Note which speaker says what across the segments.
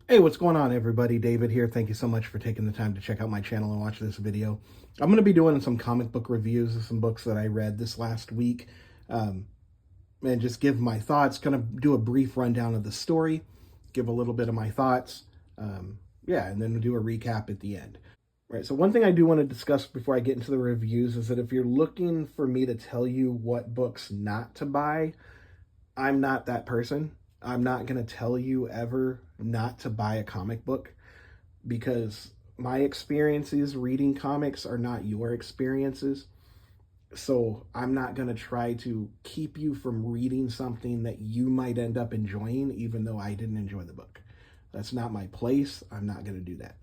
Speaker 1: Hey, what's going on, everybody? David here. Thank you so much for taking the time to check out my channel and watch this video. I'm going to be doing some comic book reviews of some books that I read this last week, and just give my thoughts, kind of do a brief rundown of the story, give a little bit of my thoughts, yeah, and then do a recap at the end. Right, so one thing I do want to discuss before I get into the reviews is that if you're looking for me to tell you what books not to buy, I'm not that person. I'm not going to tell you ever not to buy a comic book because my experiences reading comics are not your experiences. So I'm not going to try to keep you from reading something that you might end up enjoying, even though I didn't enjoy the book. That's not my place. I'm not going to do that.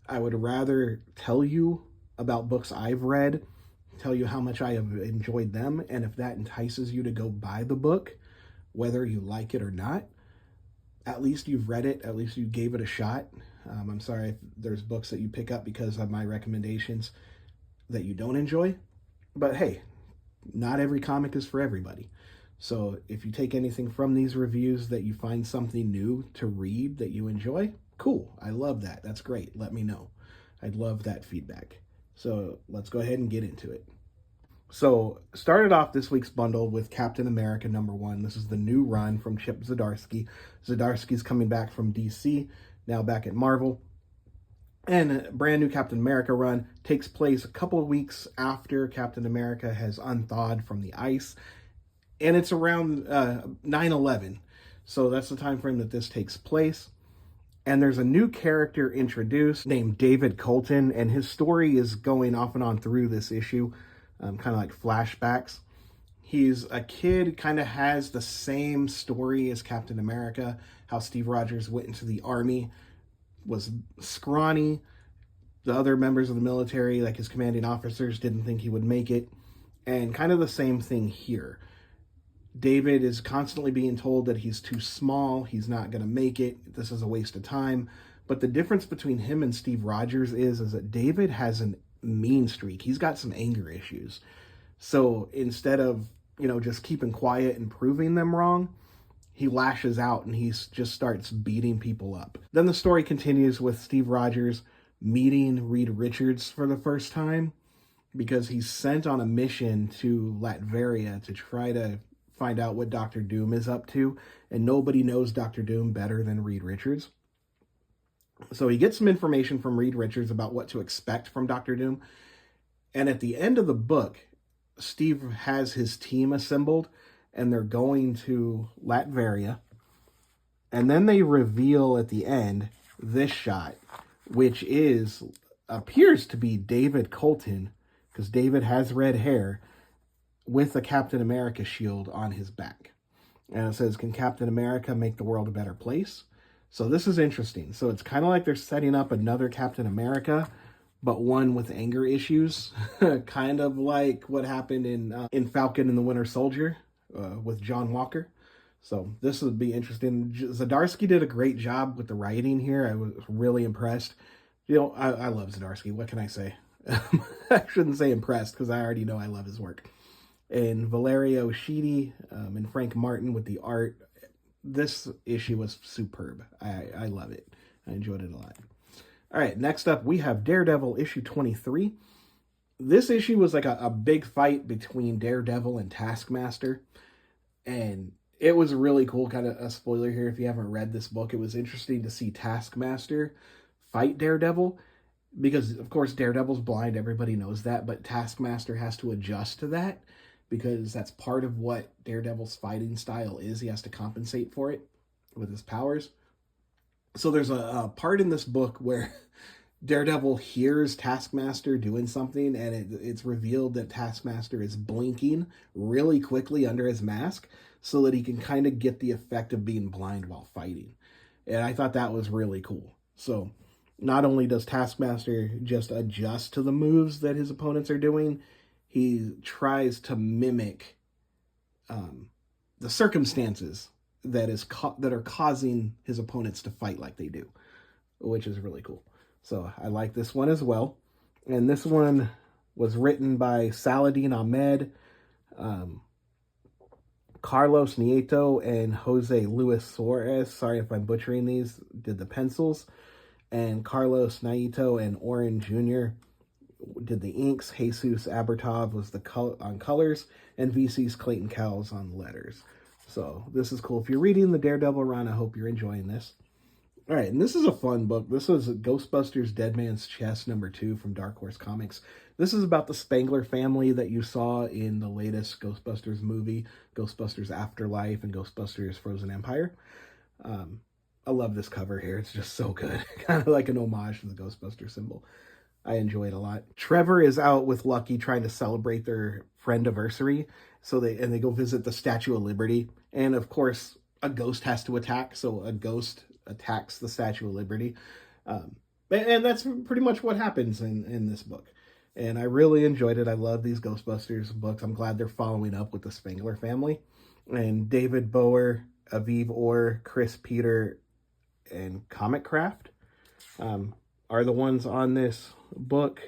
Speaker 1: I would rather tell you about books I've read, tell you how much I have enjoyed them, and if that entices you to go buy the book, whether you like it or not, at least you've read it, at least you gave it a shot. I'm sorry if there's books that you pick up because of my recommendations that you don't enjoy, but hey, not every comic is for everybody. So if you take anything from these reviews that you find something new to read that you enjoy, cool. I love that. That's great. Let me know. I'd love that feedback. So let's go ahead and get into it. So, started off this week's bundle with Captain America #1. This is the new run from Chip Zdarsky. Zdarsky's coming back from DC, now back at Marvel. And a brand new Captain America run takes place a couple of weeks after Captain America has unthawed from the ice. And it's around 9/11. So that's the time frame that this takes place. And there's a new character introduced named David Colton, and his story is going off and on through this issue. Kind of like flashbacks. He's a kid, kind of has the same story as Captain America, how Steve Rogers went into the army, was scrawny. The other members of the military, like his commanding officers, didn't think he would make it. And kind of the same thing here. David is constantly being told that he's too small, he's not going to make it, this is a waste of time. But the difference between him and Steve Rogers is that David has an mean streak. He's got some anger issues. So instead of, just keeping quiet and proving them wrong, he lashes out and he just starts beating people up. Then the story continues with Steve Rogers meeting Reed Richards for the first time because he's sent on a mission to Latveria to try to find out what Dr. Doom is up to, and nobody knows Dr. Doom better than Reed Richards. So he gets some information from Reed Richards about what to expect from Dr. Doom. And at the end of the book, Steve has his team assembled and they're going to Latveria. And then they reveal at the end this shot, which appears to be David Colton, because David has red hair, with a Captain America shield on his back. And it says, "Can Captain America make the world a better place?" So this is interesting. So it's kind of like they're setting up another Captain America, but one with anger issues, kind of like what happened in Falcon and the Winter Soldier with John Walker. So this would be interesting. Zdarsky did a great job with the writing here. I was really impressed. I love Zdarsky. What can I say? I shouldn't say impressed because I already know I love his work. And Valerio Schiti and Frank Martin with the art. This issue was superb. I love it. I enjoyed it a lot. All right, next up, we have Daredevil issue 23. This issue was like a big fight between Daredevil and Taskmaster. And it was really cool, kind of a spoiler here if you haven't read this book. It was interesting to see Taskmaster fight Daredevil. Because, of course, Daredevil's blind. Everybody knows that. But Taskmaster has to adjust to that, because that's part of what Daredevil's fighting style is. He has to compensate for it with his powers. So there's a part in this book where Daredevil hears Taskmaster doing something, and it's revealed that Taskmaster is blinking really quickly under his mask so that he can kind of get the effect of being blind while fighting. And I thought that was really cool. So not only does Taskmaster just adjust to the moves that his opponents are doing, he tries to mimic the circumstances that are causing his opponents to fight like they do, which is really cool. So I like this one as well. And this one was written by Saladin Ahmed, Carlos Nieto and Jose Luis Suarez, sorry if I'm butchering these, did the pencils. And Carlos Nieto and Oren Jr. did the inks. Jesus Abertov was on colors, and VC's Clayton Cowles on letters. So this is cool. If you're reading the Daredevil run, I hope you're enjoying this. All right, and this is a fun book. This was Ghostbusters Dead Man's Chest #2 from Dark Horse Comics. This is about the Spangler family that you saw in the latest Ghostbusters movie, Ghostbusters Afterlife and Ghostbusters Frozen Empire. I love this cover here. It's just so good. Kind of like an homage to the Ghostbuster symbol. I enjoy it a lot. Trevor is out with Lucky trying to celebrate their friend-iversary. So they go visit the Statue of Liberty. And of course, a ghost has to attack. So a ghost attacks the Statue of Liberty. And that's pretty much what happens in this book. And I really enjoyed it. I love these Ghostbusters books. I'm glad they're following up with the Spangler family. And David Bower, Aviv Orr, Chris Peter, and Comic Craft are the ones on this book.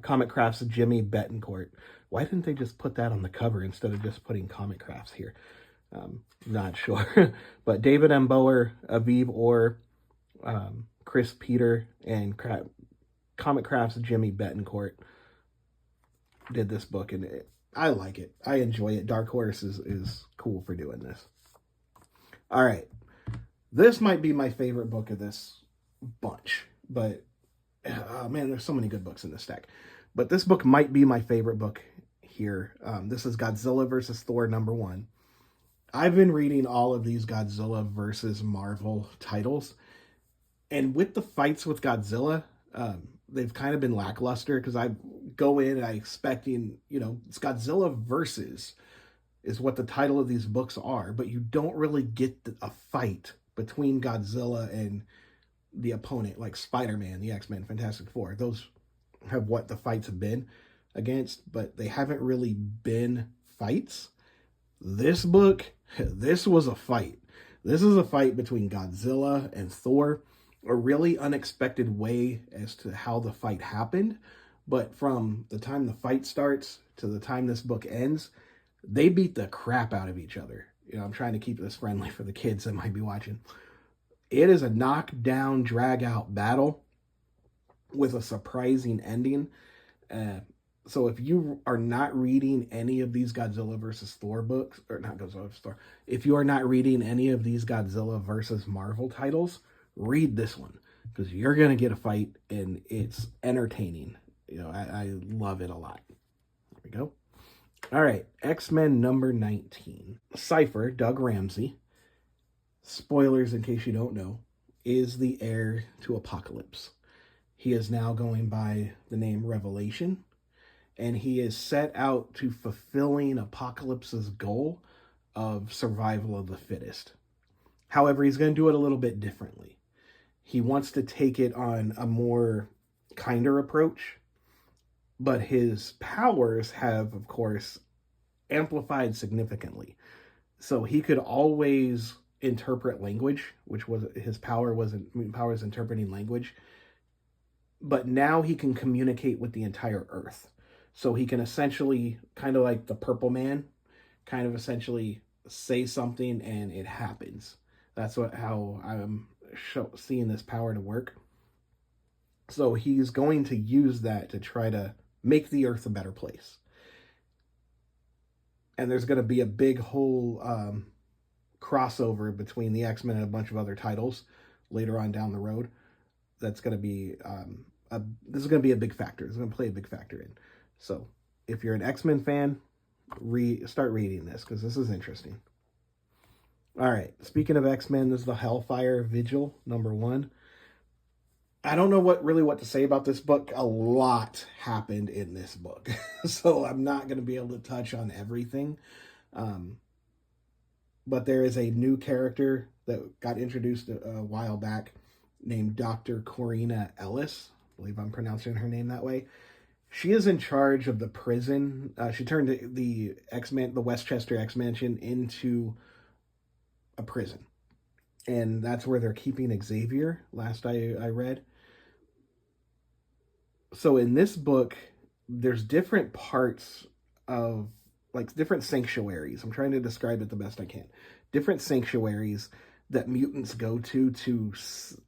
Speaker 1: Comic Craft's Jimmy Betancourt. Why didn't they just put that on the cover instead of just putting Comic Crafts here? Not sure. But David M. Bower, Aviv Orr, Chris Peter, and Comic Craft's Jimmy Betancourt did this book, and I like it. I enjoy it. Dark Horse is cool for doing this. All right. This might be my favorite book of this bunch, but oh man, there's so many good books in this stack. But this book might be my favorite book here. This is Godzilla vs. Thor #1. I've been reading all of these Godzilla versus Marvel titles, and with the fights with Godzilla, they've kind of been lackluster because I go in and I expecting, it's Godzilla versus is what the title of these books are, but you don't really get a fight between Godzilla and the opponent, like Spider-Man, the X-Men, Fantastic Four. Those have what the fights have been against, but they haven't really been fights. This book, this was a fight. This is a fight between Godzilla and Thor, a really unexpected way as to how the fight happened, but from the time the fight starts to the time this book ends, they beat the crap out of each other. I'm trying to keep this friendly for the kids that might be watching. It is a knockdown, drag-out battle with a surprising ending. So if you are not reading any of these Godzilla versus Thor books, or not Godzilla versus Thor, if you are not reading any of these Godzilla versus Marvel titles, read this one, because you're going to get a fight, and it's entertaining. I love it a lot. There we go. All right, X-Men #19. Cypher, Doug Ramsey, spoilers in case you don't know, is the heir to Apocalypse. He is now going by the name Revelation, and he is set out to fulfilling Apocalypse's goal of survival of the fittest. However, he's going to do it a little bit differently. He wants to take it on a more kinder approach, but his powers have, of course, amplified significantly. So he could always interpret language, which was his power was interpreting language. But now he can communicate with the entire Earth. So he can essentially, kind of like the Purple Man, kind of essentially say something and it happens. That's how I'm seeing this power to work. So he's going to use that to try to make the Earth a better place. And there's going to be a big whole crossover between the X-Men and a bunch of other titles later on down the road. That's going to be this is going to be a big factor. It's going to play a big factor in. So if you're an X-Men fan, start reading this, because this is interesting. All right, speaking of X-Men, this is the Hellfire Vigil #1. I don't know what to say about this book. A lot happened in this book. So I'm not going to be able to touch on everything. But there is a new character that got introduced a while back named Dr. Corina Ellis. I believe I'm pronouncing her name that way. She is in charge of the prison. She turned the Westchester X-Mansion into a prison. And that's where they're keeping Xavier, last I read. So in this book, there's different parts of like different sanctuaries. I'm trying to describe it the best I can. Different sanctuaries that mutants go to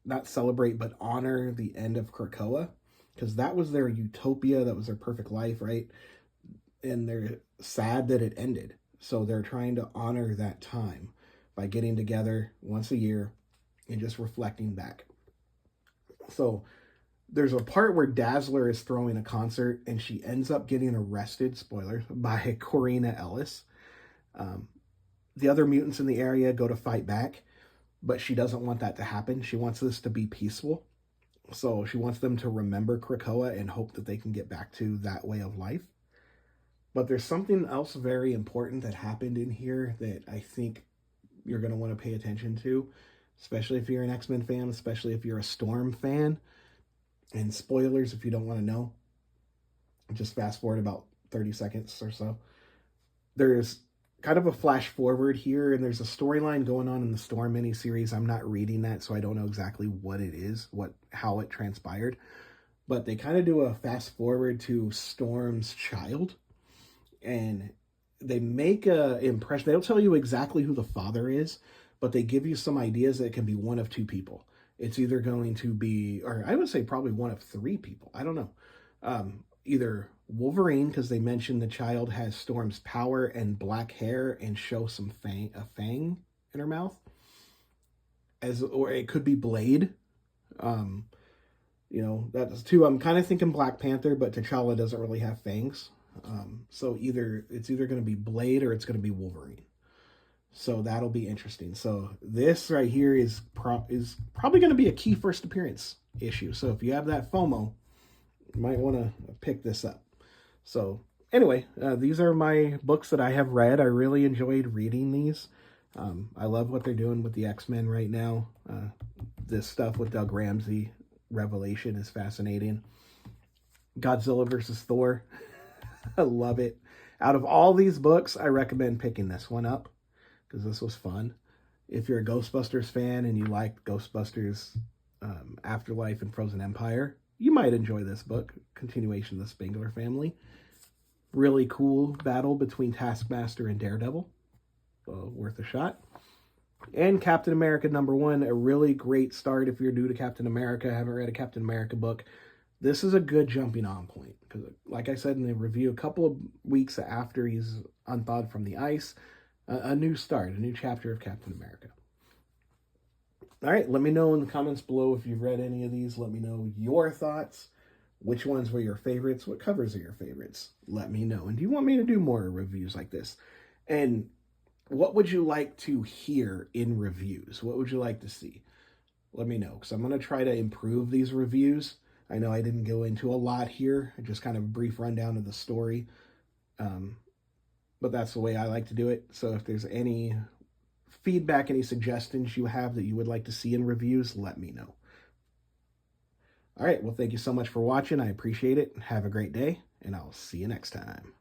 Speaker 1: not celebrate but honor the end of Krakoa, because that was their utopia, that was their perfect life, right? And they're sad that it ended. So they're trying to honor that time by getting together once a year and just reflecting back. So there's a part where Dazzler is throwing a concert and she ends up getting arrested, spoiler, by Corina Ellis. The other mutants in the area go to fight back, but she doesn't want that to happen. She wants this to be peaceful. So she wants them to remember Krakoa and hope that they can get back to that way of life. But there's something else very important that happened in here that I think you're going to want to pay attention to, especially if you're an X-Men fan, especially if you're a Storm fan. And spoilers, if you don't want to know, just fast forward about 30 seconds or so. There's kind of a flash forward here, and there's a storyline going on in the Storm miniseries. I'm not reading that, so I don't know exactly what it is, how it transpired. But they kind of do a fast forward to Storm's child, and they make a impression. They don't tell you exactly who the father is, but they give you some ideas that it can be one of two people. It's either going to be, or I would say probably one of three people. I don't know. Either Wolverine, because they mentioned the child has Storm's power and black hair and show a fang in her mouth. Or it could be Blade. That's two. I'm kind of thinking Black Panther, but T'Challa doesn't really have fangs. So it's either going to be Blade or it's going to be Wolverine. So that'll be interesting. So this right here is probably going to be a key first appearance issue. So if you have that FOMO, you might want to pick this up. So anyway, these are my books that I have read. I really enjoyed reading these. I love what they're doing with the X-Men right now. This stuff with Doug Ramsey, Revelation, is fascinating. Godzilla vs. Thor. I love it. Out of all these books, I recommend picking this one up because this was fun. If you're a Ghostbusters fan and you like Ghostbusters Afterlife and Frozen Empire, you might enjoy this book, continuation of the Spengler family. Really cool battle between Taskmaster and Daredevil. Worth a shot. And Captain America #1, a really great start if you're new to Captain America, haven't read a Captain America book. This is a good jumping on point because, like I said in the review, a couple of weeks after he's unthawed from the ice, a new start, a new chapter of Captain America. All right, let me know in the comments below if you've read any of these. Let me know your thoughts. Which ones were your favorites? What covers are your favorites? Let me know. And do you want me to do more reviews like this? And what would you like to hear in reviews? What would you like to see? Let me know, because I'm going to try to improve these reviews. I know I didn't go into a lot here, just kind of a brief rundown of the story. But that's the way I like to do it. So if there's any feedback, any suggestions you have that you would like to see in reviews, let me know. All right, well, thank you so much for watching. I appreciate it. Have a great day, and I'll see you next time.